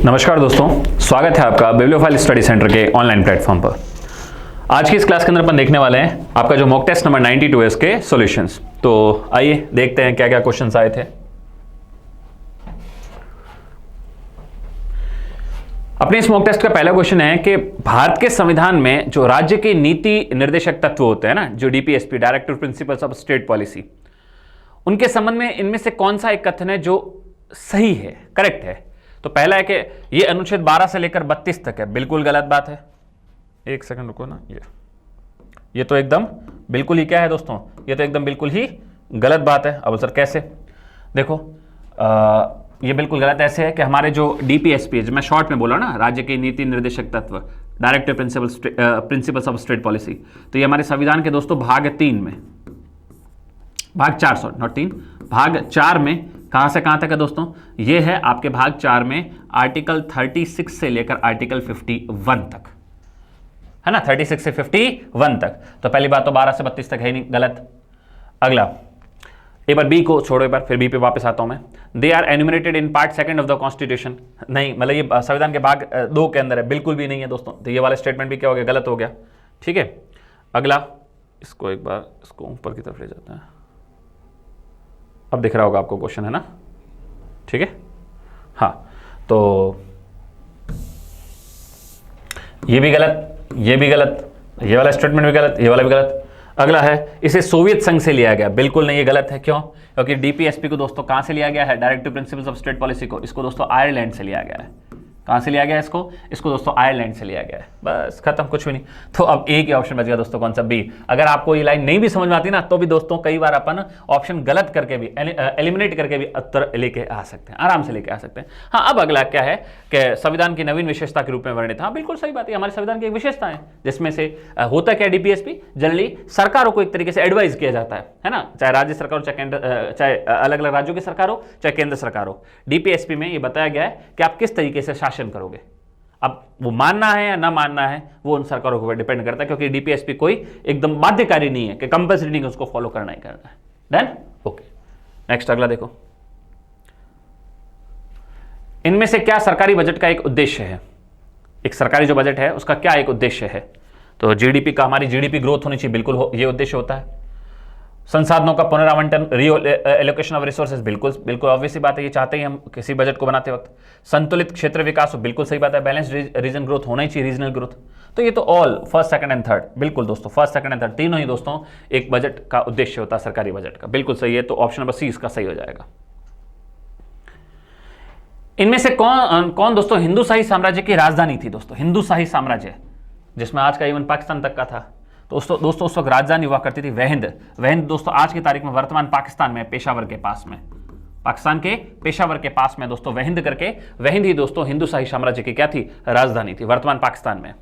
नमस्कार दोस्तों, स्वागत है आपका बिब्लियोफाइल स्टडी सेंटर के ऑनलाइन प्लेटफॉर्म पर। आज की इस क्लास के अंदर अपन देखने वाले हैं आपका जो मॉक टेस्ट नंबर 92 है इसके सॉल्यूशंस। तो आइए देखते हैं क्या क्या क्वेश्चंस आए थे। अपने इस मॉक टेस्ट का पहला क्वेश्चन है कि भारत के संविधान में जो राज्य के नीति निर्देशक तत्व होते हैं ना, जो DPSP, directive principles of state policy, उनके संबंध में इनमें से कौन सा एक कथन है जो सही है, करेक्ट है। तो पहला है कि ये अनुच्छेद 12 से लेकर 32 तक है, बिल्कुल गलत बात है। एक सेकंड रुको ना, ये तो एकदम बिल्कुल ही क्या है दोस्तों, ये तो एकदम बिल्कुल ही गलत बात है। अब सर कैसे? देखो ये बिल्कुल गलत ऐसे है कि हमारे जो डीपीएसपी, जो मैं शॉर्ट में बोला ना, राज्य के नीति निर्देशक तत्व, directive principles of state policy, तो ये हमारे संविधान के दोस्तों भाग 3 में, भाग 4 सॉरी नॉट 3, भाग 4 में कहां से कहां तक है दोस्तों? ये है आपके भाग 4 में आर्टिकल 36 से लेकर आर्टिकल 51 तक, है ना, 36 से 51 तक। तो पहली बात तो 12 से 32 तक है नहीं, गलत। अगला, एक बार बी को छोड़ो, एक बार फिर बी पे वापस आता हूं मैं। They are enumerated in part 2 of the constitution, नहीं, मतलब ये संविधान के भाग 2 के अंदर है, बिल्कुल भी नहीं है दोस्तों। तो ये वाला स्टेटमेंट भी क्या हो गया, गलत हो गया। ठीक है, अगला, इसको एक बार इसको ऊपर की तरफ ले जाते हैं। अब दिख रहा होगा आपको क्वेश्चन, है ना? ठीक है, हाँ, तो ये भी गलत, ये भी गलत, ये वाला स्टेटमेंट भी गलत, ये वाला भी गलत। अगला है, इसे सोवियत संघ से लिया गया, बिल्कुल नहीं, ये गलत है। क्यों? क्योंकि डीपीएसपी को दोस्तों कहां से लिया गया है? Directive principles of state policy को, इसको दोस्तों आयरलैंड से लिया गया है। कहां से लिया गया है इसको दोस्तों आयरलैंड से लिया गया है। बस खत्म, कुछ भी नहीं। तो अब एक ही ऑप्शन बच गया दोस्तों, कौन सा? बी। अगर आपको ये लाइन नहीं भी समझ में आती ना, तो भी दोस्तों कई बार अपन ऑप्शन गलत करके भी, एलिमिनेट करके भी उत्तर लेके आ सकते हैं, आराम से लेके आ सकते हैं। हाँ, अब अगला क्या है कि संविधान की नवीन विशेषता के रूप में वर्णित। हाँ, बिल्कुल सही बात है, हमारे संविधान की एक विशेषता है, जिसमें से होता क्या, डीपीएसपी जनरली सरकारों को एक तरीके से एडवाइज किया जाता है ना, चाहे राज्य सरकार हो, चाहे अलग अलग राज्यों की सरकार हो, चाहे केंद्र सरकार हो। डीपीएसपी में ये बताया गया है कि आप किस तरीके से शासन करोगे। अब वो मानना है या ना मानना है, वो उन सरकारों को डिपेंड करता है, क्योंकि डीपीएसपी कोई एकदम बाध्यकारी नहीं है कि कंपल्सरी नहीं है, उसको फॉलो करना ही करना है। डन? ओके, नेक्स्ट अगला देखो। इनमें से क्या सरकारी बजट का एक उद्देश्य है? एक सरकारी जो बजट है उसका क्या एक उद्देश्य है? तो जीडीपी का, हमारी जीडीपी ग्रोथ होनी चाहिए, बिल्कुल ये उद्देश्य होता है। संसाधनों का पुनरावंटन, एलोकेशन ऑफ रिसोर्सेज, बिल्कुल बिल्कुल ऑब्वियस सी बात है, ये चाहते ही हम किसी बजट को बनाते वक्त। संतुलित क्षेत्र विकास, बिल्कुल सही बात है, बैलेंस्ड रीजन ग्रोथ होना ही चाहिए, रीजनल ग्रोथ। तो ये तो all first, second and third, बिल्कुल दोस्तों, फर्स्ट, सेकंड एंड थर्ड तीनों ही दोस्तों एक बजट का उद्देश्य होता है, सरकारी बजट का, बिल्कुल सही है। तो ऑप्शन नंबर सी इसका सही हो जाएगा। इनमें से कौन दोस्तों हिंदू शाही साम्राज्य की राजधानी थी? दोस्तों हिंदू शाही साम्राज्य, जिसमें आज का इवन पाकिस्तान तक का था, तो दोस्तों उस वक्त राजधानी हुआ करती थी वहिंद दोस्तों आज की तारीख में वर्तमान पाकिस्तान में, पेशावर के पास में, पाकिस्तान के पेशावर के पास में दोस्तों वहिंद करके, वहिंद ही दोस्तों हिंदू शाही साम्राज्य की क्या थी? राजधानी थी, वर्तमान पाकिस्तान में।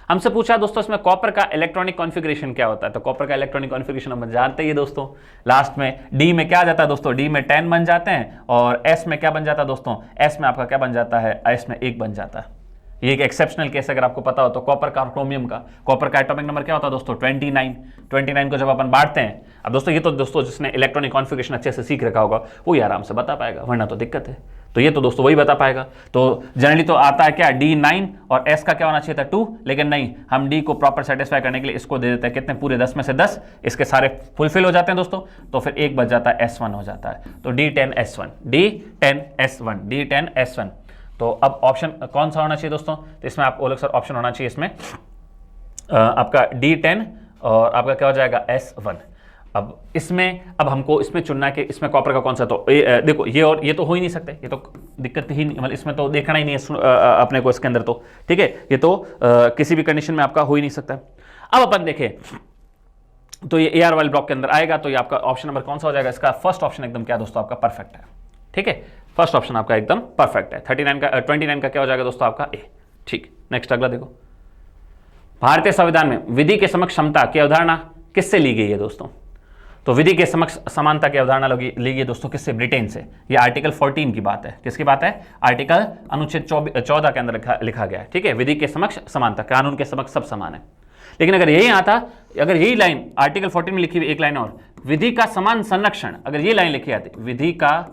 हमसे पूछा दोस्तों इसमें कॉपर का इलेक्ट्रॉनिक कॉन्फ़िगरेशन क्या होता है? तो कॉपर का इलेक्ट्रॉनिक कॉन्फ़िगरेशन हम जानते ही दोस्तों, लास्ट में डी में क्या आ जाता है दोस्तों? डी में 10 बन जाते हैं, और एस में क्या बन जाता है दोस्तों? एस में आपका क्या बन जाता है? एस में 1 बन जाता है। ये एक एक्सेप्शनल केस अगर आपको पता हो तो, कॉपर का और क्रोमियम का। कॉपर का एटॉमिक नंबर क्या होता है दोस्तों? 29 को जब अपन बांटते हैं, अब दोस्तों ये तो दोस्तों जिसने इलेक्ट्रॉनिक कॉन्फ़िगरेशन अच्छे से सीख रखा होगा वो ही आराम से बता पाएगा, वरना तो दिक्कत है। तो ये तो दोस्तों वही बता पाएगा। तो जनरली तो आता है क्या, D9, और S का क्या होना चाहिए था? 2, लेकिन नहीं, हम D को प्रॉपर सेटिस्फाई करने के लिए इसको दे देते हैं कितने? पूरे 10 में से 10, इसके सारे फुलफिल हो जाते हैं दोस्तों, तो फिर 1 बच जाता है, S1 हो जाता है। तो D10S1। तो अब ऑप्शन कौन सा होना चाहिए दोस्तों? तो इसमें आप बोलोगे सर ऑप्शन होना चाहिए इसमें आपका D10 और आपका क्या हो जाएगा? S1। अब इसमें, अब हमको इसमें चुनना है कि इसमें कॉपर का कौन सा, तो देखो ये और ये तो हो ही नहीं सकते, ये तो दिक्कत ही नहीं, मतलब इसमें तो देखना ही नहीं है अपने को इसके अंदर, तो ठीक है, ये तो किसी भी कंडीशन में आपका हो ही नहीं सकता। अब अपन देखें तो ये AR वाले ब्लॉक के अंदर आएगा, तो ये आपका ऑप्शन नंबर कौन सा हो जाएगा? इसका फर्स्ट ऑप्शन एकदम क्या दोस्तों आपका परफेक्ट है। ठीक है, फर्स्ट ऑप्शन आपका एकदम परफेक्ट है। 29 का क्या हो जाएगा दोस्तों आपका? ए। ठीक, नेक्स्ट अगला देखो। भारतीय संविधान में विधि के समक्ष समता की अवधारणा किससे ली गई है दोस्तों? तो विधि के समक्ष समानता की अवधारणा ली गई दोस्तों किससे? ब्रिटेन से। ये आर्टिकल 14 की बात है। किसकी बात है? आर्टिकल अनुच्छेद 14 के अंदर लिखा गया है। ठीक है, विधि के समक्ष समानता, कानून के समक्ष सब समान है। लेकिन अगर यही आता, अगर यही लाइन आर्टिकल 14 में लिखी हुई एक लाइन और, विधि का समान संरक्षण, अगर ये लाइन लिखी आती, विधि का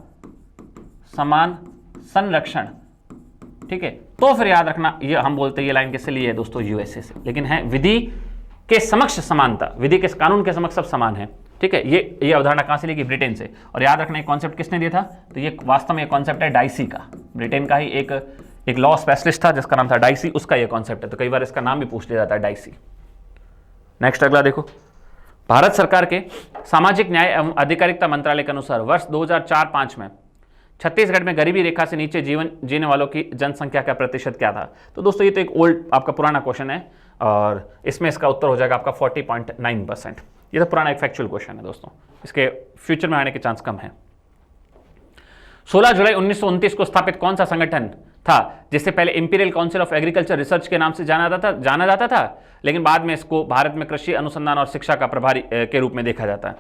समान संरक्षण, अगर ये लाइन लिखी आती, विधि का समान संरक्षण, अगर ये लाइन लिखी आती, विधि का समान संरक्षण, अगर ये लाइन लिखी आती, विधि का समान संरक्षण, अगर ये लाइन लिखी आती, विधि का समान संरक्षण, अगर ये लाइन लिखी आती, विधि का ठीक है, तो फिर याद रखना ये हम बोलते हैं ये लाइन किससे ली है दोस्तों, यूएसए से। लेकिन है विधि के समक्ष समानता, विधि के कानून के समक्ष सब समान है, ठीक है। ये अवधारणा कहां से ली गई, ब्रिटेन से। और याद रखना ये कॉन्सेप्ट किसने दिया था, तो ये वास्तव में कॉन्सेप्ट है डाइसी का, ब्रिटेन का ही एक लॉ स्पेशलिस्ट था जिसका नाम था डाइसी, उसका ये कॉन्सेप्ट है। तो कई बार इसका नाम भी पूछ लिया जाता है, डाइसी। नेक्स्ट अगला देखो, भारत सरकार के सामाजिक न्याय एवं अधिकारिता मंत्रालय के अनुसार वर्ष 2004-5 में छत्तीसगढ़ में गरीबी रेखा से नीचे जीवन जीने वालों की जनसंख्या का प्रतिशत क्या था। तो दोस्तों ये तो एक ओल्ड आपका पुराना क्वेश्चन है और इसमें इसका उत्तर हो जाएगा आपका 40.9%। ये तो पुराना एक फैक्चुअल क्वेश्चन है दोस्तों, इसके फ्यूचर में आने के चांस कम है। 16 जुलाई 1929 को स्थापित कौन सा संगठन था जिससे पहले imperial council of agriculture research के नाम से जाना जाता था, लेकिन बाद में इसको भारत में कृषि अनुसंधान और शिक्षा का प्रभारी के रूप में देखा जाता है।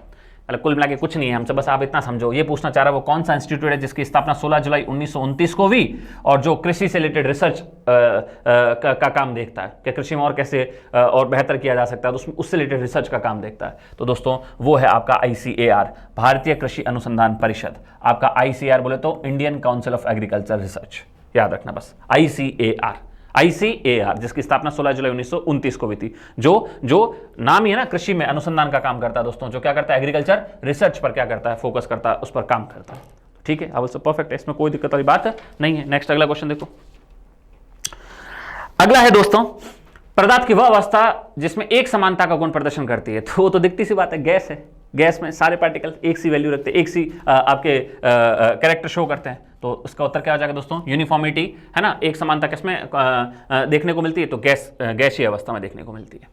मतलब कुल मिला के कुछ नहीं है हमसे, बस आप इतना समझो। ये पूछना चाह रहा है वो कौन सा इंस्टीट्यूट है जिसकी स्थापना 16 जुलाई 1929 को हुई और जो कृषि से रिलेटेड रिसर्च का काम देखता है कि कृषि में और कैसे और बेहतर किया जा सकता है, तो उससे रिलेटेड रिसर्च का काम देखता है। तो दोस्तों वो है आपका ICAR, भारतीय कृषि अनुसंधान परिषद। आपका ICAR बोले तो Indian council of agriculture research, याद रखना बस, ICAR जिसकी स्थापना 16 जुलाई 1929 को हुई थी। जो नाम ही है ना, कृषि में अनुसंधान का काम करता है दोस्तों, जो क्या करता है, एग्रीकल्चर रिसर्च पर क्या करता है, फोकस करता है, उस पर काम करता है, ठीक है। अब परफेक्ट है, इसमें कोई दिक्कत वाली बात नहीं है। नेक्स्ट अगला क्वेश्चन देखो, अगला है दोस्तों, पदार्थ की वह अवस्था जिसमें एक समानता का गुण प्रदर्शन करती है। तो वो तो दिखती सी बात है, गैस है। गैस में सारे पार्टिकल एक सी वैल्यू रखते हैं, एक सी आपके कैरेक्टर शो करते हैं। तो उसका उत्तर क्या हो जाएगा दोस्तों, यूनिफॉर्मिटी, है ना। एक समानता किसमें देखने को मिलती है, तो गैसीय अवस्था में देखने को मिलती है।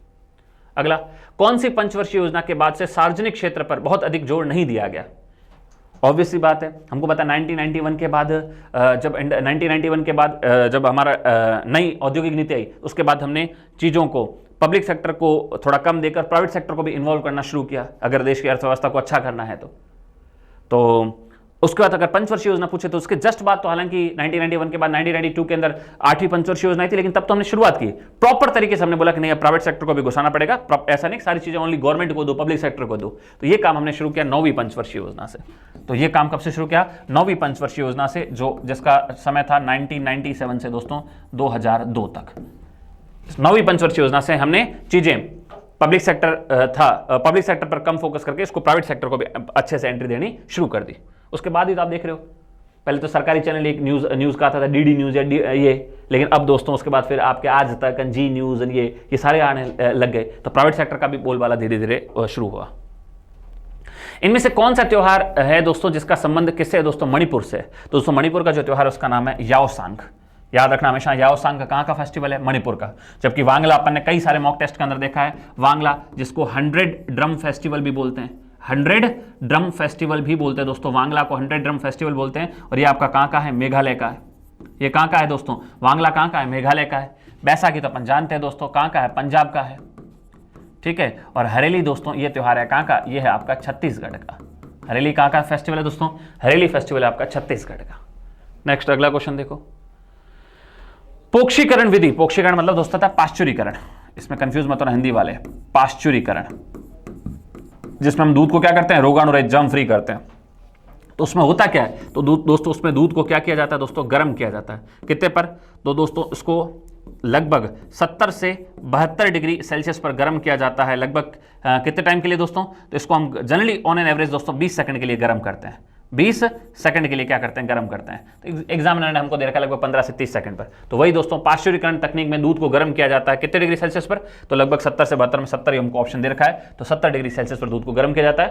अगला, कौन सी पंचवर्षीय योजना के बाद से सार्वजनिक क्षेत्र पर बहुत अधिक जोर नहीं दिया गया। ऑब्वियसली बात है, हमको पता 1991 के बाद जब हमारा नई औद्योगिक नीति आई, उसके बाद हमने चीज़ों को, पब्लिक सेक्टर को थोड़ा कम देकर प्राइवेट सेक्टर को भी इन्वॉल्व करना शुरू किया, अगर देश की अर्थव्यवस्था को अच्छा करना है तो उसके बाद अगर पंचवर्षीय योजना पूछे तो उसके जस्ट बाद, तो हालांकि 1991 के बाद 1992 के अंदर 8वीं पंचवर्षीय योजना थी, लेकिन तब तो हमने शुरुआत की प्रॉपर तरीके से। हमने बोला कि नहीं, अब प्राइवेट सेक्टर को भी घुसाना पड़ेगा, ऐसा नहीं सारी चीजें ओनली गवर्नमेंट को दो, पब्लिक सेक्टर को दो। तो ये काम हमने शुरू किया 9वीं पंचवर्षीय योजना से। तो ये काम कब से शुरू किया, 9वीं पंचवर्षीय योजना से, जिसका समय था 1997 से दोस्तों 2002 तक। 9वीं पंचवर्षीय योजना से हमने चीजें, पब्लिक सेक्टर पर कम फोकस करके इसको प्राइवेट सेक्टर को भी अच्छे से एंट्री देनी शुरू कर दी। उसके बाद ही तो आप देख रहे हो, पहले तो सरकारी चैनल एक न्यूज़ का आता था, DD न्यूज़ या ये, लेकिन अब दोस्तों उसके बाद फिर आपके आज तक, जी न्यूज़, ये सारे आने लग गए। तो प्राइवेट सेक्टर का भी बोलबाला धीरे धीरे शुरू हुआ। इनमें से कौन सा त्योहार है दोस्तों जिसका संबंध किससे है दोस्तों, मणिपुर से। तो दोस्तों मणिपुर का जो त्योहार है उसका नाम है याओसांग। याद रखना हमेशा, याओसांग कहाँ का फेस्टिवल है, मणिपुर का। जबकि वांगला अपन ने कई सारे मॉक टेस्ट के अंदर देखा है, वांगला जिसको 100 ड्रम फेस्टिवल भी बोलते हैं, 100 ड्रम फेस्टिवल भी बोलते हैं दोस्तों, वांगला को 100 ड्रम फेस्टिवल बोलते हैं। और ये आपका कहाँ का है, मेघालय का है। ये कहाँ का है दोस्तों, वांगला कहाँ का है, मेघालय का है। बैसाखी तो अपन जानते हैं दोस्तों कहाँ का है, पंजाब का है, ठीक है। और हरेली दोस्तों ये त्योहार है कहाँ का, ये है आपका छत्तीसगढ़ का। हरेली कहाँ का फेस्टिवल है दोस्तों, हरेली फेस्टिवल है आपका छत्तीसगढ़ का। नेक्स्ट अगला क्वेश्चन देखो, पोक्षीकरण विधि। पोक्षीकरण मतलब दोस्तों था पाश्चुरीकरण, इसमें कंफ्यूज मत होना हिंदी वाले, पाश्चुरीकरण, जिसमें हम दूध को क्या करते हैं, रोगाणुरहित, जर्म फ्री करते हैं। तो उसमें होता क्या है, तो दोस्तों उसमें दूध को क्या किया जाता है दोस्तों, गर्म किया जाता है। कितने पर, तो दोस्तों इसको लगभग 70 से 72 डिग्री सेल्सियस पर गर्म किया जाता है। लगभग कितने टाइम के लिए दोस्तों, तो इसको हम जनरली ऑन एन एवरेज दोस्तों 20 सेकंड के लिए गर्म करते हैं। 20 सेकंड के लिए क्या करते हैं, गर्म करते हैं। तो एग्जामिनर ने हमको दे रखा लगभग 15 से 30 सेकंड पर। तो वही दोस्तों पाश्चुरीकरण तकनीक में दूध को गर्म किया जाता है कितने डिग्री सेल्सियस पर, तो लगभग 70 से 72 में, 70 हमको ऑप्शन दे रखा है, तो 70 डिग्री सेल्सियस पर दूध को गर्म किया जाता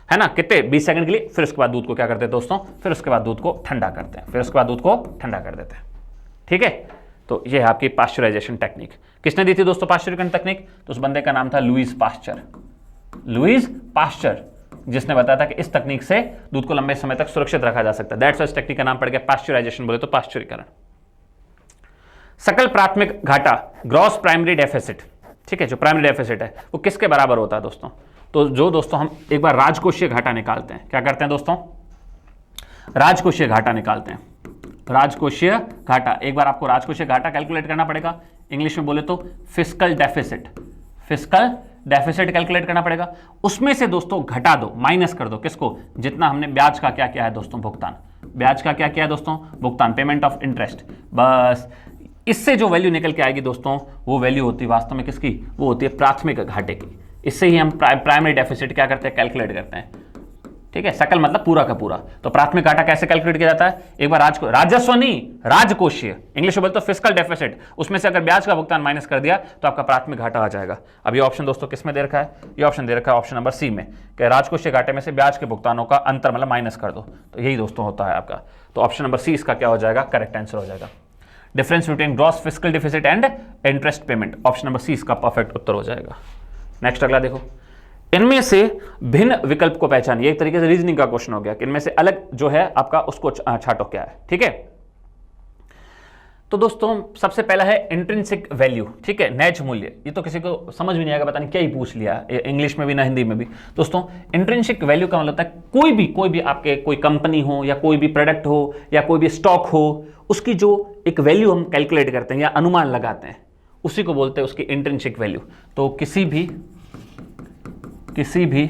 है ना, कितने 20 सेकंड के लिए। फिर उसके बाद दूध को क्या करते हैं दोस्तों, फिर उसके बाद दूध को ठंडा करते हैं, फिर उसके बाद दूध को ठंडा कर देते हैं, ठीक है। तो ये है आपकी पाश्चराइजेशन टेक्निक। किसने दी थी दोस्तों पाश्चुरीकरण तकनीक, तो उस बंदे का नाम था लुईस पाश्चर। लुईस पाश्चर जिसने बताया था कि इस तकनीक से दूध को लंबे समय तक सुरक्षित रखा जा सकता है। दैट्स व्हाई इस टेक्निक का नाम पड़ गया पाश्चराइजेशन, बोले तो पाश्चुरीकरण। सकल प्राथमिक घाटा, ग्रॉस प्राइमरी डेफिसिट, ठीक है, जो प्राइमरी डेफिसिट है वो किसके बराबर होता है दोस्तों, तो जो दोस्तों हम एक बार राजकोषीय घाटा निकालते हैं, क्या करते हैं दोस्तों, राजकोषीय घाटा निकालते हैं। राजकोषीय घाटा, एक बार आपको राजकोषीय घाटा कैलकुलेट करना पड़ेगा, इंग्लिश में बोले तो fiscal deficit. Fiscal deficit calculate करना पड़ेगा, उसमें से दोस्तों घटा दो, माइनस कर दो, किसको, जितना हमने ब्याज का क्या किया है दोस्तों, भुगतान, ब्याज का क्या किया है दोस्तों, भुगतान, पेमेंट ऑफ इंटरेस्ट। बस इससे जो वैल्यू निकल के आएगी दोस्तों, वो वैल्यू होती है वास्तव में किसकी, वो होती है प्राथमिक घाटे की। इससे ही हम प्राइमरी डेफिसिट क्या करते हैं, कैलकुलेट करते हैं। ठीक है, सकल मतलब पूरा का पूरा। तो प्राथमिक घाटा कैसे कैलकुलेट किया जाता है, एक बार राजस्व नहीं, राजकोषीय, इंग्लिश में बोलते फिस्कल डेफिसिट, उसमें से अगर ब्याज का भुगतान माइनस कर दिया तो आपका प्राथमिक घाटा आ जाएगा। अब ये ऑप्शन दोस्तों किस में दे रखा है, ये ऑप्शन दे रखा है ऑप्शन नंबर सी में, कि राजकोषीय घाटे में से ब्याज के भुगतानों का अंतर मतलब माइनस कर दो, तो यही दोस्तों होता है आपका। तो ऑप्शन नंबर सी इसका क्या हो जाएगा, करेक्ट आंसर हो जाएगा। Difference between gross fiscal deficit and interest payment, option number C इसका परफेक्ट उत्तर हो जाएगा। नेक्स्ट अगला देखो, इनमें से भिन्न विकल्प को पहचानिए। ये एक तरीके से रीजनिंग का क्वेश्चन हो गया कि इनमें से अलग जो है आपका उसको छाटो क्या है। ठीक है, तो दोस्तों सबसे पहला है इंट्रिंसिक वैल्यू। ठीक है, नैच मूल्य, ये तो किसी को समझ भी नहीं आएगा, पता नहीं क्या ही पूछ लिया इंग्लिश में भी ना हिंदी में भी। दोस्तों इंट्रिंसिक वैल्यू का मतलब होता है कोई भी आपके कोई कंपनी हो या कोई भी प्रोडक्ट हो या कोई भी स्टॉक हो, उसकी जो एक वैल्यू हम कैलकुलेट करते हैं या अनुमान लगाते हैं, उसी को बोलते हैं उसकी इंट्रिंसिक वैल्यू। तो किसी भी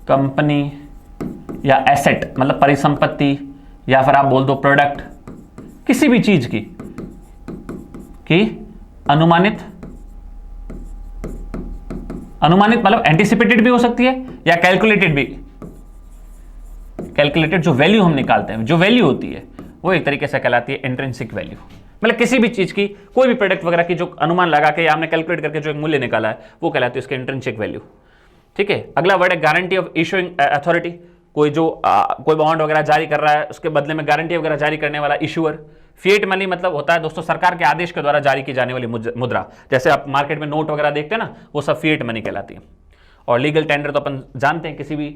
कंपनी या एसेट मतलब परिसंपत्ति या फिर आप बोल दो प्रोडक्ट, किसी भी चीज की अनुमानित मतलब एंटिसिपेटेड भी हो सकती है या कैलकुलेटेड भी। कैलकुलेटेड जो वैल्यू हम निकालते हैं, जो वैल्यू होती है वो एक तरीके से कहलाती है इंट्रिंसिक वैल्यू। मतलब किसी भी चीज की, कोई भी प्रोडक्ट वगैरह की जो अनुमान लगा के या हमने कैलकुलेट करके जो एक मूल्य निकाला है वो कहलाती है उसकी इंट्रिंसिक वैल्यू। ठीक है, अगला वर्ड है गारंटी ऑफ इशूइंग अथॉरिटी। कोई बॉन्ड वगैरह जारी कर रहा है, उसके बदले में गारंटी वगैरह जारी करने वाला इशूअर। फिएट मनी मतलब होता है दोस्तों सरकार के आदेश के द्वारा जारी की जाने वाली मुद्रा, जैसे आप मार्केट में नोट वगैरह देखते हैं ना, वो सब फिएट मनी कहलाती है। और लीगल टेंडर तो अपन जानते हैं, किसी भी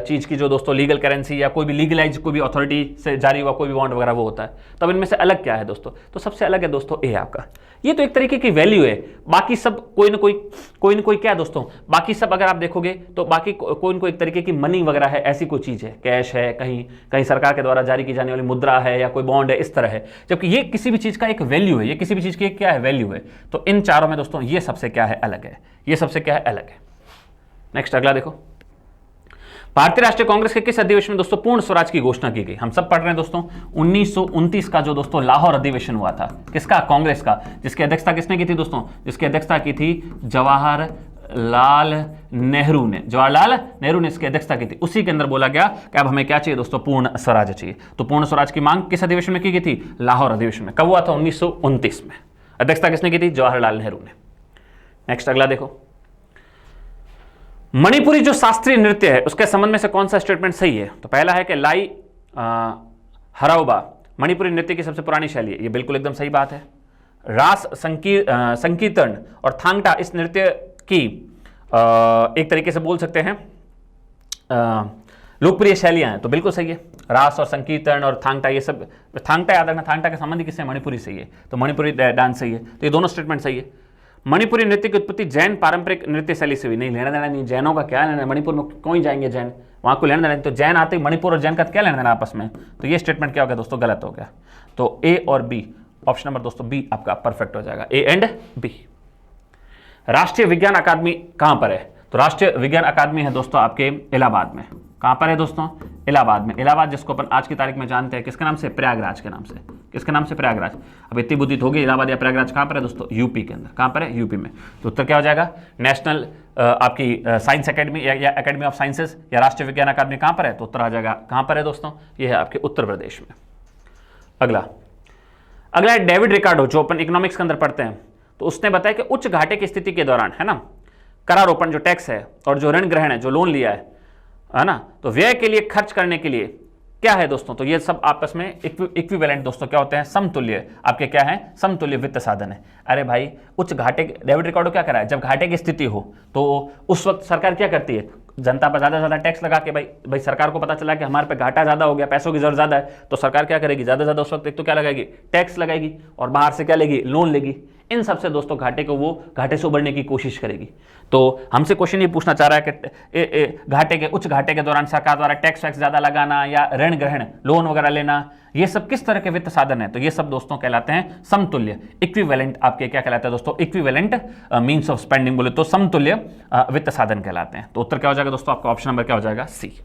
चीज की जो दोस्तों लीगल करेंसी या कोई भी लीगलाइज कोई भी अथॉरिटी से जारी हुआ कोई भी बॉन्ड वगैरह वो होता है। तब इनमें से अलग क्या है दोस्तों, तो सबसे अलग है दोस्तों ए आपका। ये तो एक तरीके की वैल्यू है, बाकी सब कोई ना कोई क्या है दोस्तों, बाकी सब अगर आप देखोगे तो बाकी कोई ना कोई एक तरीके की मनी वगैरह है, ऐसी कोई चीज है, कैश है, कहीं सरकार के द्वारा जारी की जाने वाली मुद्रा है या कोई बॉन्ड है, इस तरह है। जबकि ये किसी भी चीज का एक वैल्यू है, ये किसी भी चीज की क्या है, वैल्यू है। तो इन चारों में दोस्तों ये सबसे क्या है, अलग है, ये सबसे क्या है, अलग है। नेक्स्ट अगला देखो, भारतीय राष्ट्रीय कांग्रेस के किस अधिवेशन में दोस्तों पूर्ण स्वराज की घोषणा की गई। हम सब पढ़ रहे हैं दोस्तों 1929 का जो दोस्तों लाहौर अधिवेशन हुआ था, किसका, कांग्रेस का, जिसकी अध्यक्षता किसने की थी दोस्तों, जिसकी अध्यक्षता की थी जवाहरलाल नेहरू ने इसकी अध्यक्षता की थी। उसी के अंदर बोला गया कि अब हमें क्या चाहिए दोस्तों, पूर्ण स्वराज चाहिए। तो पूर्ण स्वराज की मांग किस अधिवेशन में की गई थी, लाहौर अधिवेशन में। कब हुआ था, 1929 में। अध्यक्षता किसने की थी, जवाहरलाल नेहरू ने। नेक्स्ट अगला देखो, मणिपुरी जो शास्त्रीय नृत्य है उसके संबंध में से कौन सा स्टेटमेंट सही है। तो पहला है कि लाई हराउबा मणिपुरी नृत्य की सबसे पुरानी शैली है, ये बिल्कुल एकदम सही बात है। रास संकीर्तन और थांगटा इस नृत्य की एक तरीके से बोल सकते हैं लोकप्रिय शैलियां हैं, तो बिल्कुल सही है। रास और संकीर्तन और थांगटा, ये सब, थांगटा याद रखना, थांगटा के संबंध किससे, मणिपुरी से ही है, तो मणिपुरी डांस सही है। तो ये दोनों स्टेटमेंट सही है। मणिपुरी नृत्य की उत्पत्ति जैन पारंपरिक नृत्य शैली से हुई। नहीं, लेना देना नहीं, जैनों का क्या लेना, मणिपुर में कौन जाएंगे जैन, वहां को लेना देना, तो जैन आते ही मणिपुर और जैन का क्या लेना देना आपस में। तो ये स्टेटमेंट क्या हो गया दोस्तों, गलत हो गया। तो ए और बी, ऑप्शन नंबर दोस्तों बी आपका परफेक्ट हो जाएगा, ए एंड बी। राष्ट्रीय विज्ञान अकादमी कहां पर है, तो राष्ट्रीय विज्ञान अकादमी है दोस्तों आपके इलाहाबाद में। कहां पर है दोस्तों, इलाहाबाद में। इलाहाबाद जिसको अपन आज की तारीख में जानते हैं किसके नाम से, प्रयागराज के नाम से। किसके नाम से, प्रयागराज। अब इतनी बुद्धि होगी, इलाहाबाद या प्रयागराज कहां पर है दोस्तों, यूपी के अंदर। कहां पर है, यूपी में। तो उत्तर क्या हो जाएगा, नेशनल आपकी साइंस एकेडमी या एकेडमी ऑफ साइंसेज या राष्ट्रीय विज्ञान अकादमी कहां पर है, तो उत्तर आ जाएगा कहां पर है दोस्तों, ये है आपके उत्तर प्रदेश में। अगला है डेविड रिकार्डो, जो अपन इकोनॉमिक्स के अंदर पढ़ते हैं। तो उसने बताया कि उच्च घाटे की स्थिति के दौरान, है ना, करारोपण जो टैक्स है और जो ऋण ग्रहण है, जो लोन लिया है ना, तो व्यय के लिए खर्च करने के लिए क्या है दोस्तों, तो ये सब आपस में इक्विवेलेंट दोस्तों क्या होते हैं, समतुल्य आपके क्या है, समतुल्य वित्त साधन है। अरे भाई उच्च घाटे, डेविड रिकार्डो क्या करा है, जब घाटे की स्थिति हो तो उस वक्त सरकार क्या करती है, जनता पर ज्यादा टैक्स लगा के, भाई सरकार को पता चला कि हमारे पे घाटा ज्यादा हो गया, पैसों की जरूरत ज्यादा है, तो सरकार क्या करेगी, ज्यादा उस वक्त एक तो क्या लगाएगी, टैक्स लगाएगी, और बाहर से क्या लेगी, लोन लेगी। इन सबसे दोस्तों घाटे से उबरने की कोशिश करेगी। तो हमसे क्वेश्चन ये पूछना चाह रहा है कि उच्च घाटे के दौरान सरकार द्वारा टैक्स वैक्स ज्यादा लगाना या ऋण ग्रहण, लोन वगैरह लेना, ये सब किस तरह के वित्त साधन है? तो ये सब दोस्तों कहलाते हैं समतुल्य, इक्विवेलेंट। आपके क्या कहलाते हैं दोस्तों? इक्विवेलेंट मीन्स ऑफ स्पेंडिंग, बोले तो समतुल्य वित्त साधन कहलाते हैं। तो उत्तर क्या हो जाएगा दोस्तों? आपका ऑप्शन नंबर क्या हो जाएगा? सी।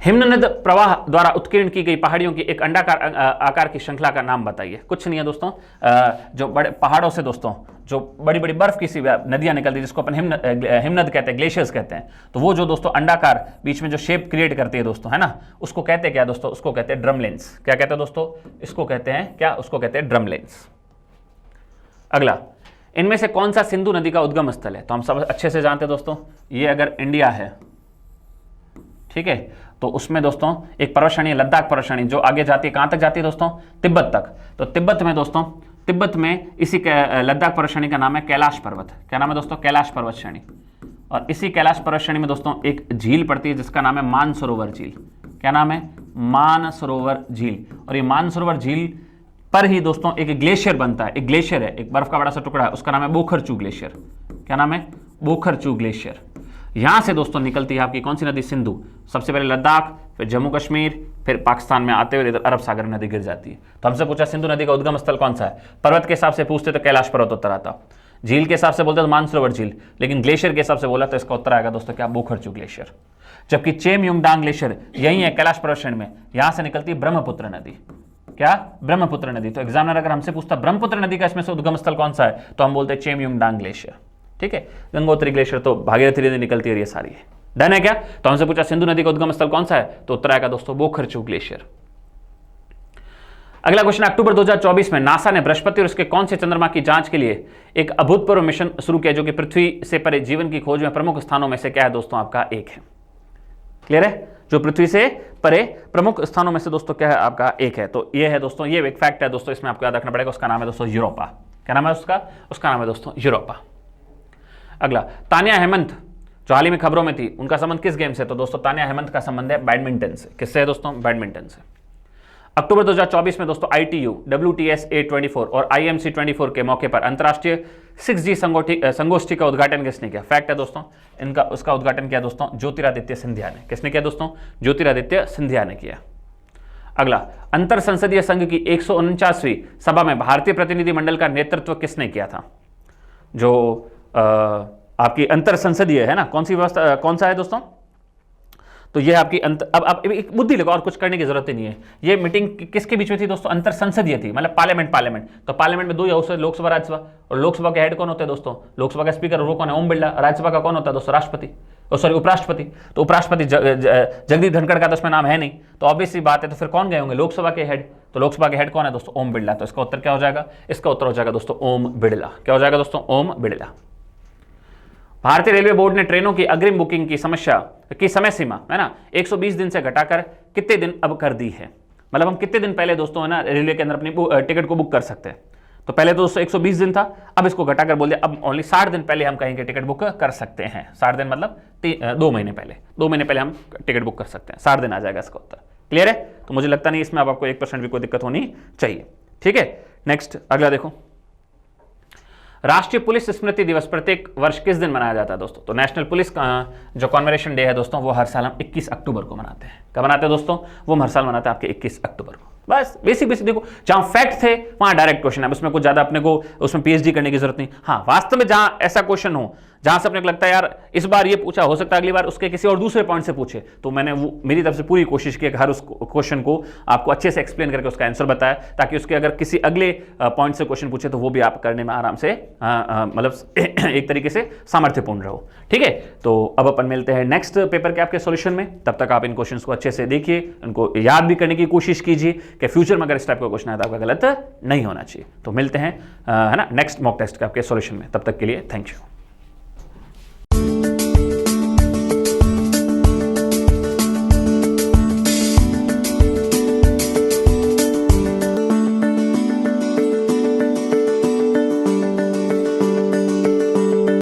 हिमनद प्रवाह द्वारा उत्कीर्ण की गई पहाड़ियों की एक अंडाकार आकार की श्रृंखला का नाम बताइए। कुछ नहीं है दोस्तों, जो बड़े पहाड़ों से दोस्तों जो बड़ी बड़ी बर्फ की सी नदियां निकलती है, जिसको अपन हिमनद कहते हैं, ग्लेशियर्स कहते हैं। तो वो जो दोस्तों अंडाकार बीच में जो शेप क्रिएट करती है दोस्तों, है ना, उसको कहते हैं क्या दोस्तों? उसको कहते हैं ड्रमलेंस। क्या कहते हैं दोस्तों? इसको कहते हैं क्या? उसको कहते हैं ड्रमलेंस। अगला, इनमें से कौन सा सिंधु नदी का उद्गम स्थल है? तो हम सब अच्छे से जानते हैं दोस्तों, ये अगर इंडिया है, ठीक है, तो उसमें दोस्तों एक पर्वतश्रेणी, लद्दाख पर्वतश्रेणी, जो आगे जाती है, कहां तक जाती है दोस्तों? तिब्बत तक। तो तिब्बत में दोस्तों, तिब्बत में इसी लद्दाख पर्वतश्रेणी का नाम है कैलाश पर्वत। क्या नाम है दोस्तों? कैलाश पर्वत श्रेणी। और इसी कैलाश पर्वत श्रेणी में दोस्तों एक झील पड़ती है जिसका नाम है मानसरोवर झील। क्या नाम है? मानसरोवर झील। और ये मानसरोवर झील पर ही दोस्तों एक ग्लेशियर बनता है, एक ग्लेशियर है, एक बर्फ का बड़ा सा टुकड़ा है, उसका नाम है बोखरचू ग्लेशियर। क्या नाम है? बोखरचू ग्लेशियर। यहां से दोस्तों निकलती है आपकी कौन सी नदी? सिंधु। सबसे पहले लद्दाख, फिर जम्मू कश्मीर, फिर पाकिस्तान में आते हुए इधर अरब सागर नदी गिर जाती है। तो हमसे पूछा सिंधु नदी का उद्गम स्थल कौन सा है? पर्वत के हिसाब से पूछते तो कैलाश पर्वत उत्तर आता, झील के हिसाब से बोलते तो मानसरोवर झील, लेकिन ग्लेशियर के हिसाब से बोला तो इसका उत्तर आएगा दोस्तों क्या? बोखरचू ग्लेशियर। जबकि चेमयुंगडांग ग्लेशियर यही है कैलाश पर्वत श्रेणी में, यहां से निकलती है ब्रह्मपुत्र नदी। क्या? ब्रह्मपुत्र नदी। तो एग्जामिनर अगर हमसे पूछता ब्रह्मपुत्र नदी का इसमें से उद्गम स्थल कौन सा है, तो हम बोलते हैं चेमयुंगडांग ग्लेशियर। ठीक है, गंगोत्री ग्लेशियर तो भागीरथी नदी निकलती है, ये सारी है। डन है क्या? तो हमसे पूछा सिंधु नदी का उद्गम स्थल कौन सा है, तो उत्तर आएगा दोस्तों बोखरचू ग्लेशियर। अगला क्वेश्चन, अक्टूबर 2024 में नासा ने बृहस्पति और उसके कौन से चंद्रमा की जांच के लिए एक अभूतपूर्व मिशन शुरू किया जो कि पृथ्वी से परे जीवन की खोज में प्रमुख स्थानों में से क्या है दोस्तों? आपका एक है। क्लियर है? जो पृथ्वी से परे प्रमुख स्थानों में से दोस्तों क्या है? आपका एक है। तो ये है दोस्तों, ये एक फैक्ट है दोस्तों, इसमें आपको याद रखना पड़ेगा। उसका नाम है दोस्तों यूरोपा। क्या नाम है उसका? उसका नाम है दोस्तों यूरोपा। अगला, तानिया हेमंत जो हाल ही में खबरों में थी, उनका संबंध किस गेम से? तो दोस्तों तानिया हेमंत का संबंध है बैडमिंटन से। किससे है दोस्तों? बैडमिंटन से। अक्टूबर 2024 में दोस्तों ITU, WTS A24 और IMC 24 के मौके पर अंतरराष्ट्रीय 6G संगोष्ठी का उद्घाटन किसने किया? फैक्ट है दोस्तों, इनका उसका उद्घाटन किया दोस्तों ज्योतिरादित्य सिंधिया ने। किसने किया दोस्तों? ज्योतिरादित्य सिंधिया ने किया। अगला, अंतर संसदीय संघ की 149वीं सभा में भारतीय प्रतिनिधिमंडल का नेतृत्व किसने किया था? जो आपकी अंतर संसदीय है ना, कौन सी व्यवस्था, कौन सा है दोस्तों? तो ये आपकी अब एक बुद्धि लगाओ, और कुछ करने की जरूरत ही नहीं है। ये मीटिंग किसके बीच में थी दोस्तों? अंतर संसदीय थी, मतलब पार्लियामेंट। तो पार्लियामेंट में दो हाउस है, लोकसभा राज्यसभा। और लोकसभा के हेड कौन होते हैं दोस्तों? लोकसभा का स्पीकर वो कौन है? ओम बिरला। राज्यसभा का कौन होता है दोस्तों? राष्ट्रपति, सॉरी उपराष्ट्रपति। तो उपराष्ट्रपति जगदीप धनखड़ का तो इसमें नाम है नहीं, तो ऑब्वियस सी बात है, तो फिर कौन गए होंगे? लोकसभा के हेड। तो लोकसभा के हेड कौन है दोस्तों? ओम बिरला। तो इसका उत्तर क्या हो जाएगा? इसका उत्तर हो जाएगा दोस्तों ओम बिरला। क्या हो जाएगा दोस्तों? ओम बिरला। भारतीय रेलवे बोर्ड ने ट्रेनों की अग्रिम बुकिंग की समय सीमा है ना 120 दिन से घटाकर कितने दिन अब कर दी है? मतलब हम कितने दिन पहले दोस्तों है ना रेलवे के अंदर अपनी टिकट को बुक कर सकते हैं? तो पहले तो दोस्तों 120 दिन था, अब इसको घटाकर बोल दिया अब ओनली 60 दिन पहले हम कहीं की टिकट बुक कर सकते हैं। 60 दिन मतलब 2 महीने पहले, 2 महीने पहले हम टिकट बुक कर सकते हैं। 60 दिन आ जाएगा इसका उत्तर। क्लियर है? तो मुझे लगता नहीं इसमें अब आपको 1% भी कोई दिक्कत होनी चाहिए। ठीक है, नेक्स्ट अगला देखो, राष्ट्रीय पुलिस स्मृति दिवस प्रत्येक वर्ष किस दिन मनाया जाता है दोस्तों? तो नेशनल पुलिस का जो कॉन्मेमोरेशन डे है दोस्तों, वो हर साल हम 21 अक्टूबर को मनाते हैं। कब मनाते हैं दोस्तों? वो हर साल मनाते हैं आपके 21 अक्टूबर को। बस बेसिक देखो, जहां फैक्ट थे वहां डायरेक्ट क्वेश्चन है, उसमें कुछ ज्यादा अपने को उसमें PhD करने की जरूरत नहीं। हाँ, वास्तव में जहां ऐसा क्वेश्चन हो, जहां से अपने को लगता है यार इस बार ये पूछा, हो सकता है अगली बार उसके किसी और दूसरे पॉइंट से पूछे, तो मैंने वो मेरी तरफ से पूरी कोशिश की कि हर उस क्वेश्चन को आपको अच्छे से एक्सप्लेन करके उसका आंसर बताया, ताकि उसके अगर किसी अगले पॉइंट से क्वेश्चन पूछे तो वो भी आप करने में आराम से मतलब एक तरीके से सामर्थ्यपूर्ण रहो। ठीक है, तो अब अपन मिलते हैं नेक्स्ट पेपर के आपके सॉल्यूशन में। तब तक आप इन क्वेश्चंस को अच्छे से देखिए, इनको याद भी करने की कोशिश कीजिए कि फ्यूचर में अगर इस टाइप का क्वेश्चन आया तो आपका गलत नहीं होना चाहिए। तो मिलते हैं है ना नेक्स्ट मॉक टेस्ट के आपके सॉल्यूशन में। तब तक के लिए थैंक यू।